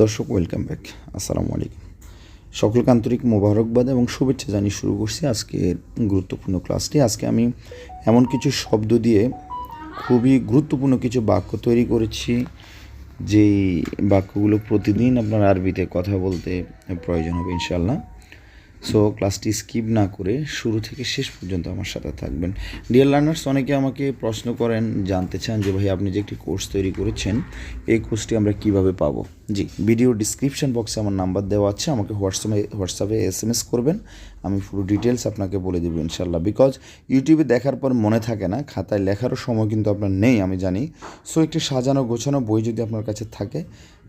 দর্শক welcome back. আসসালামু আলাইকুম। সকলকে আন্তরিক মোবারকবাদ এবং শুভেচ্ছা জানিয়ে শুরু করছি আজকের গুরুত্বপূর্ণ ক্লাসটি। আজকে আমি এমন কিছু শব্দ দিয়ে খুবই গুরুত্বপূর্ণ কিছু বাক্য তৈরি করেছি, যেই বাক্যগুলো প্রতিদিন আপনার আরবিতে কথা বলতে প্রয়োজন হবে ইনশাআল্লাহ। সো ক্লাসটি স্কিপ না করে শুরু থেকে শেষ পর্যন্ত আমার সাথে থাকবেন। ডিয়ার লার্নার্স, অনেকে আমাকে প্রশ্ন করেন, জানতে চান যে ভাই আপনি যে একটি কোর্স তৈরি করেছেন, এই কোর্সটি আমরা কিভাবে পাবো। জি, ভিডিও ডিসক্রিপশন বক্সে আমার নাম্বার দেওয়া আছে, আমাকে হোয়াটসঅ্যাপে SMS করবেন, আমি পুরো ডিটেলস আপনাকে বলে দেবো ইনশাল্লাহ। বিকজ ইউটিউবে দেখার পর মনে থাকে না, খাতায় লেখারও সময় কিন্তু আপনার নেই, আমি জানি। সো একটি সাজানো গোছানো বই যদি আপনার কাছে থাকে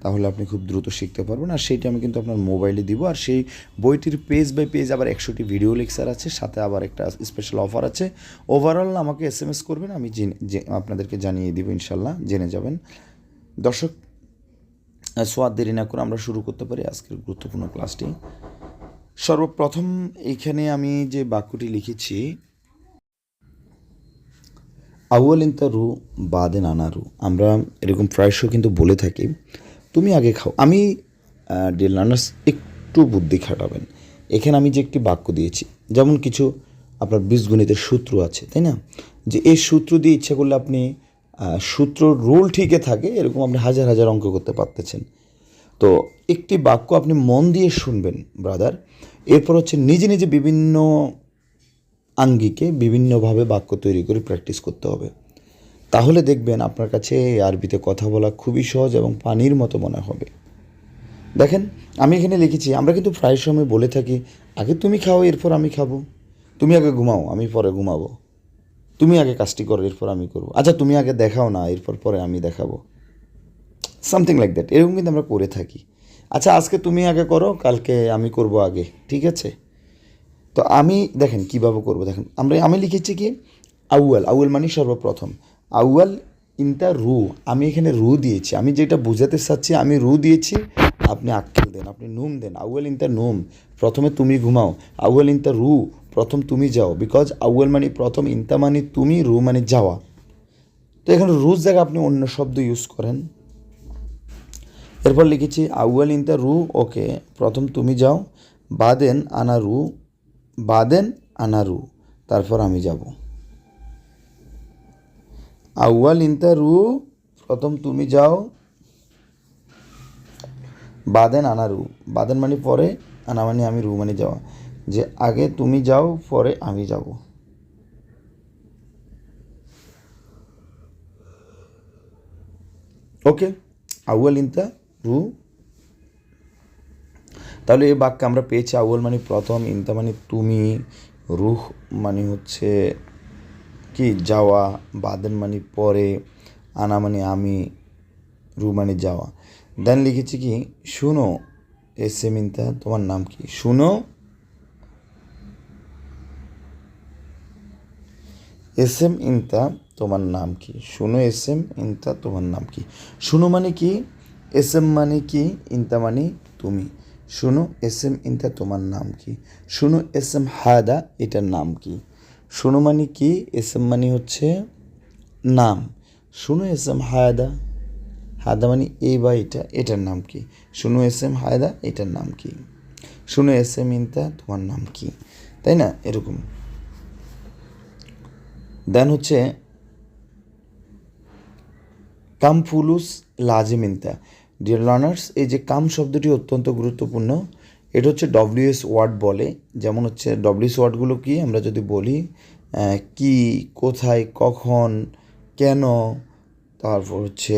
তাহলে আপনি খুব দ্রুত শিখতে পারবেন। আর সেইটা আমি কিন্তু আপনার মোবাইলে দিব। আর সেই বইটির পেজ বাই পেজ আবার 100টি ভিডিও লেকচার আছে, সাথে আবার একটা স্পেশাল অফার আছে। ওভারঅল আমাকে SMS করবেন, আমি আপনাদেরকে জানিয়ে দিব ইনশাল্লাহ, জেনে যাবেন। দর্শক, সোয়াদ দেরি না করে আমরা শুরু করতে পারি আজকের গুরুত্বপূর্ণ ক্লাসটি। সর্বপ্রথম এইখানে আমি যে বাক্যটি লিখেছি, আউয়াল ইনতা রু বাদেন আনারু, আমরা এরকম প্রায়শই কিন্তু বলে থাকি তুমি আগে খাও। আমি ডিয়ার লার্নার্স, একটু বুদ্ধি খাটাবেন। এখানে আমি যে একটি বাক্য দিয়েছি, যেমন কিছু আপনার বীজগণিতের সূত্র আছে, তাই না, যে এই সূত্র দিয়ে ইচ্ছা করলে আপনি সূত্র রুল ঠিকই থাকে, এরকম আপনি হাজার হাজার অঙ্ক করতে পারতেছেন। তো একটি বাক্য আপনি মন দিয়ে শুনবেন ব্রাদার, এরপর হচ্ছে নিজে নিজে বিভিন্ন আঙ্গিকে বিভিন্নভাবে বাক্য তৈরি করে প্র্যাকটিস করতে হবে। তাহলে দেখবেন আপনার কাছে আরবিতে কথা বলা খুবই সহজ এবং পানির মতো মনে হবে। দেখেন, আমি এখানে লিখেছি, আমরা কিন্তু প্রায় সময় বলে থাকি আগে তুমি খাও এরপর আমি খাবো, তুমি আগে ঘুমাও আমি পরে ঘুমাবো, তুমি আগে কাজটি করো এরপর আমি করবো, আচ্ছা তুমি আগে দেখাও না এরপর পরে আমি দেখাবো, সামথিং লাইক দ্যাট, এরকম কিন্তু আমরা করে থাকি। আচ্ছা আজকে তুমি আগে করো, কালকে আমি করব আগে, ঠিক আছে। তো আমি দেখেন কীভাবে করবো, দেখেন আমি লিখেছি কি, আউয়াল, আউয়াল মানে সর্বপ্রথম, আউয়াল ইনতা রু, আমি এখানে রু দিয়েছি, আমি যেটা বোঝাতে চাচ্ছি আমি রু দিয়েছি, আপনি আক্কেল দেন, আপনি নুম দেন। আউয়াল ইনতা নুম, প্রথমে তুমি ঘুমাও। আউয়াল ইনতা রু, প্রথম তুমি যাও, বিকজ আউয়াল মানে প্রথম, ইনতা মানে তুমি, রু মানে যাওয়া। তো এখানে রুজ জায়গায় আপনি অন্য শব্দ ইউজ করেন। এরপর লিখেছি আউয়াল ইনতা রু, ওকে, প্রথম তুমি যাও, বাদেন আনা রু, বাদেন আনারু, তারপর আমি যাব। আউয়াল ইনতা রু, প্রথম তুমি যাও, বাদেন আনারু, বাদেন মানে পরে, আনা মানে আমি, রু মানে যাওয়া, যে আগে তুমি যাও পরে আমি যাব। ওকে, আউয়াল ইনতা রু। তাহলে এই বাক্যে আমরা পেয়েছি আউয়াল মানে প্রথম, ইনতা মানে তুমি, রুহ মানে হচ্ছে কি যাওয়া, বাদেন মানে পরে, আনা মানে আমি, রু মানে যাওয়া। দেন লিখেছি কি, শুনো এসএম ইনতা তোমার নাম কি, শুনো এসএম ইনতা তোমার নাম কি, শুনো এসএম ইনতা তোমার নাম কি। শুনো মানে কি, এসএম মানে কি, ইনতা মানে তুমি। শুনো এসএম ইনতা তোমার নাম কি, শুনো এসএম হায়দা এটার নাম কি। শুনো মানে কি, এসএম মানে হচ্ছে নাম, শুনো এসএম হায়দা, হায়দা মানে এই বা এটা, এটার নাম কি। শুনো এসএম হায়দা এটার নাম কি, শুনো এসএম ইনতা তোমার নাম কি, তাই না, এরকম। দেন হচ্ছে কাম ফুলুস লাজেম ইনতা। ডিয়ার লার্নার্স, এই যে কাম শব্দটি অত্যন্ত গুরুত্বপূর্ণ। এটা হচ্ছে WS ওয়ার্ড বলে, যেমন হচ্ছে WS ওয়ার্ডগুলো কি, আমরা যদি বলি কি, কোথায়, কখন, কেন, তারপর হচ্ছে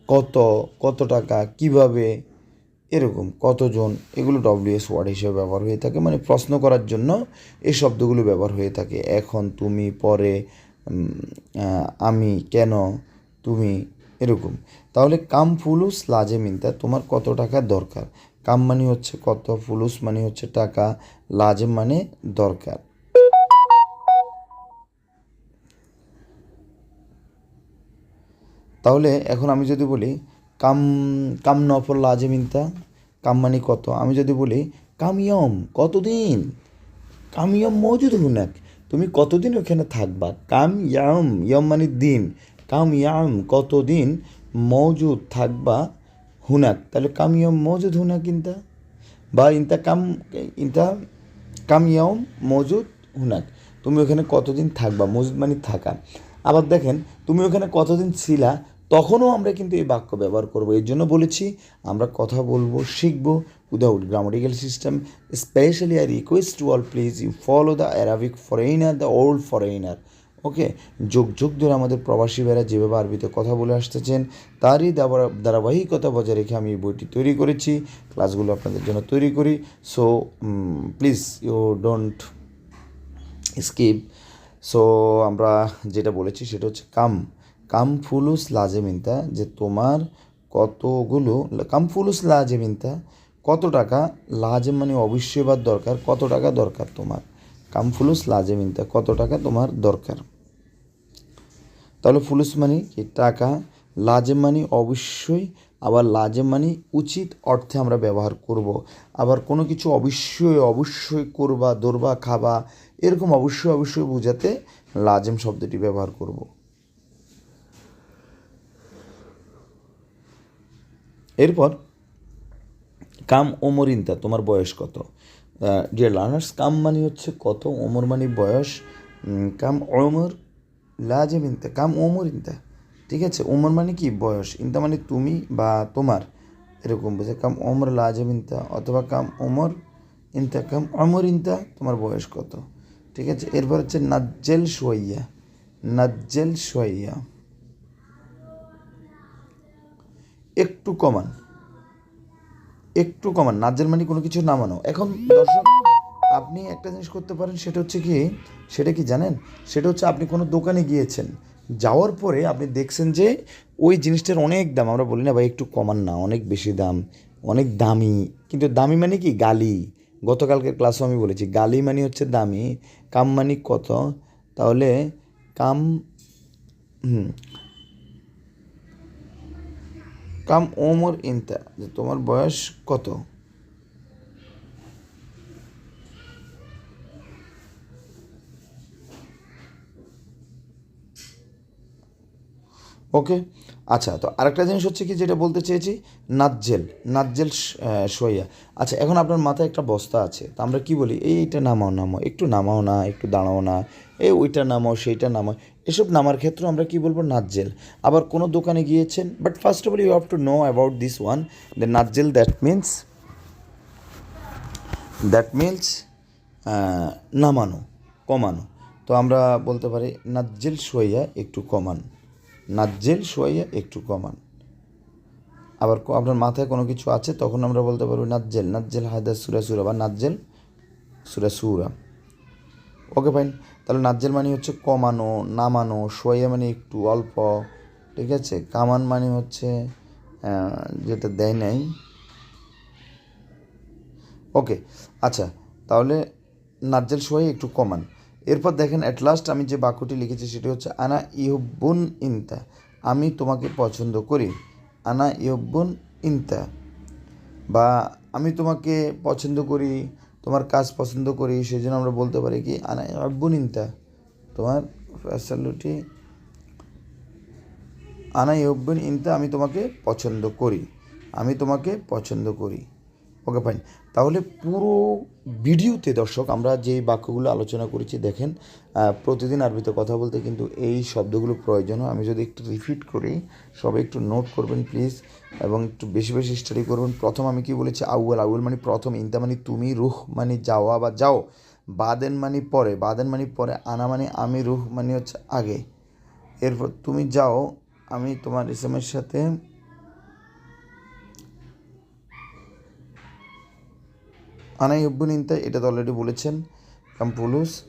কত, কত টাকা, কিভাবে, এরকম কতজন, এগুলো WS ওয়ার্ড হিসেবে ব্যবহার হয়ে থাকে, মানে প্রশ্ন করার জন্য এই শব্দগুলো ব্যবহার হয়ে থাকে। এখন, তুমি, পরে, আমি, কেন, তুমি, এরকম। তাহলে কাম ফুলুস লাজে মিনতা, তোমার কত টাকা দরকার। কাম মানে হচ্ছে কত, ফুলুস মানে হচ্ছে টাকা, লাজেম মানে দরকার। তাহলে এখন আমি যদি বলি কাম, কাম নফর লাজে মিনতা, কাম মানে কত, আমি যদি বলি কামিয়ম কতদিন, কামিয়ম মজুদ হুনাক, তুমি কতদিন ওখানে থাকবা। কাম ইয়ম মানে দিন, কাম ইয়াম কতদিন, মজুদ থাকবা হুনাক, তাহলে কাম ইয়ম মজুদ হুনাক ইনতা, বা ইনতা কাম ইয়ম মজুদ হুনাক, তুমি ওখানে কতদিন থাকবা, মজুদ মানে থাকা। আবার দেখেন তুমি ওখানে কতদিন ছিলা, তখনও আমরা কিন্তু এই বাক্য ব্যবহার করবো। এর জন্য বলেছি আমরা কথা বলবো, শিখবো without grammatical system. Specially I request to all, please you follow the Arabic foreigner, the old foreigner. Okay, যুগ যুগ ধরে আমাদের প্রবাসী ভাইরা যেভাবে আরবিতে কথা বলে আসতেছেন, তারই ধারাবাহিকতা বজায় রেখে আমি এই বইটি তৈরি করেছি, ক্লাসগুলো আপনাদের জন্য তৈরি করি। So please you don't skip. So আমরা যেটা বলেছি সেটা হচ্ছে কাম ফুলুস লাজেমিনতা, যে তোমার কতগুলো, কাম ফুলুস লাজেমিনতা, কত টাকা, লাজেম মানে অবশ্যই বা দরকার, কত টাকা দরকার তোমার, কাম ফুলুস লাজেমিনতা, কত টাকা তোমার দরকার। তাহলে ফুলুস মানে কি টাকা, লাজেম মানে অবশ্যই, আবার লাজেম মানে উচিত অর্থে আমরা ব্যবহার করব। আবার কোনো কিছু অবশ্যই অবশ্যই করবা, ধরবা, খাবা, এরকম অবশ্যই অবশ্যই বোঝাতে লাজেম শব্দটি ব্যবহার করব। এরপর কাম ওমরিনতা, তোমার বয়স কত। ডিয়ার লার্নার্স, কাম মানে হচ্ছে কত, ওমর মানে বয়স। কাম ওমর লাজেম ইনতা, কাম ওমর ইনতা, ঠিক আছে। ওমর মানে কি বয়স, ইনতা মানে তুমি বা তোমার, এরকম বোঝে। কাম ওমর লাজেম ইনতা, অথবা কাম ওমর ইনতা, কাম ওমর ইনতা, তোমার বয়স কত, ঠিক আছে। এরপর হচ্ছে নাজ্জেল শোয়াইয়া, নাজ্জেল শোয়াইয়া, একটু কমান, একটু কমান। নাজ্জেল মানে কোনো কিছু নামানো। এখন দর্শক, আপনি একটা জিনিস করতে পারেন, সেটা হচ্ছে কি, সেটা কি জানেন, সেটা হচ্ছে আপনি কোনো দোকানে গিয়েছেন, যাওয়ার পরে আপনি দেখছেন যে ওই জিনিসটার অনেক দাম, আমরা বলি না ভাই একটু কমান না, অনেক বেশি দাম, অনেক দামি। কিন্তু দামি মানে কি, গালি। গতকালকের ক্লাসও আমি বলেছি গালি মানে হচ্ছে দামি, কাম মানে কত। তাহলে কাম, হুম, কাম ওমর ইনতা, যে তোমার বয়স কত। ওকে, আচ্ছা। তো আরেকটা জিনিস হচ্ছে কি, যেটা বলতে চেয়েছি, নাজ্জেল, নাজ্জেল সইয়া। আচ্ছা, এখন আপনার মাথায় একটা বস্তা আছে, তো আমরা কি বলি, এইটা নামাও, নামাও, একটু নামাও না, একটু দাঁড়াও না, এই ওইটা নামাও, সেইটা নামাও, এসব নামার ক্ষেত্রে আমরা কি বলবো, নাজ্জেল। আবার কোনো দোকানে গিয়েছেন, but first of all you have to know about this one, the নাজ্জেল, দ্যাট মিনস নামানো, কমানো। তো আমরা বলতে পারি নাজ্জেল সইয়া, একটু কমান, নাজ্জেল সোয়াইয়া, একটু কমান। আবার আপনার মাথায় কোনো কিছু আছে, তখন আমরা বলতে পারবো নাজ্জেল, নাজ্জেল হায়দা সুরা সুরা, বা নাজ্জেল সুরা সুরা। Okay fine. তাহলে নাজ্জেল মানে হচ্ছে কমানো, নামানো, সোয়াইয়া মানে একটু অল্প, ঠিক আছে। কামান মানে হচ্ছে যেটা দেয় নাই। ওকে, আচ্ছা, তাহলে নাজ্জেল সোয়াই, একটু কমান। এরপর দেখেন অ্যাট লাস্ট আমি যে বাক্যটি লিখেছি সেটি হচ্ছে আনা ইহুব্বুন ইনতা, আমি তোমাকে পছন্দ করি। আনা ইহুব্বুন ইনতা, বা আমি তোমাকে পছন্দ করি, তোমার কাজ পছন্দ করি, সেই জন্য আমরা বলতে পারি কি, আনা ইহুব্বুন ইনতা, তোমার ফ্যাসালিটি, আনা ইহুব্বুন ইনতা, আমি তোমাকে পছন্দ করি, আমি তোমাকে পছন্দ করি। Okay fine. তাহলে পুরো ভিডিওতে দর্শক আমরা যে বাক্যগুলো আলোচনা করেছি দেখেন, প্রতিদিন আরবিতে কথা বলতে কিন্তু এই শব্দগুলো প্রয়োজন হয়। আমি যদি একটু রিপিট করি, সবাই একটু নোট করবেন প্লিজ, এবং একটু বেশি বেশি স্টাডি করবেন। প্রথম আমি কি বলেছি, আউয়াল, আউয়াল মানে প্রথম, ইনতা মানে তুমি, রুহ মানে যাওয়া বা যাও, বাদেন মানে পরে, বাদেন মানে পরে, আনা মানে আমি, রুহ মানে হচ্ছে আগে। এরপর তুমি যাও, আমি তোমার ইসলামের সাথে, আনাই ইব্বুন ইনতা, এটা তো অলরেডি বলেছেন, কাম্পুলুস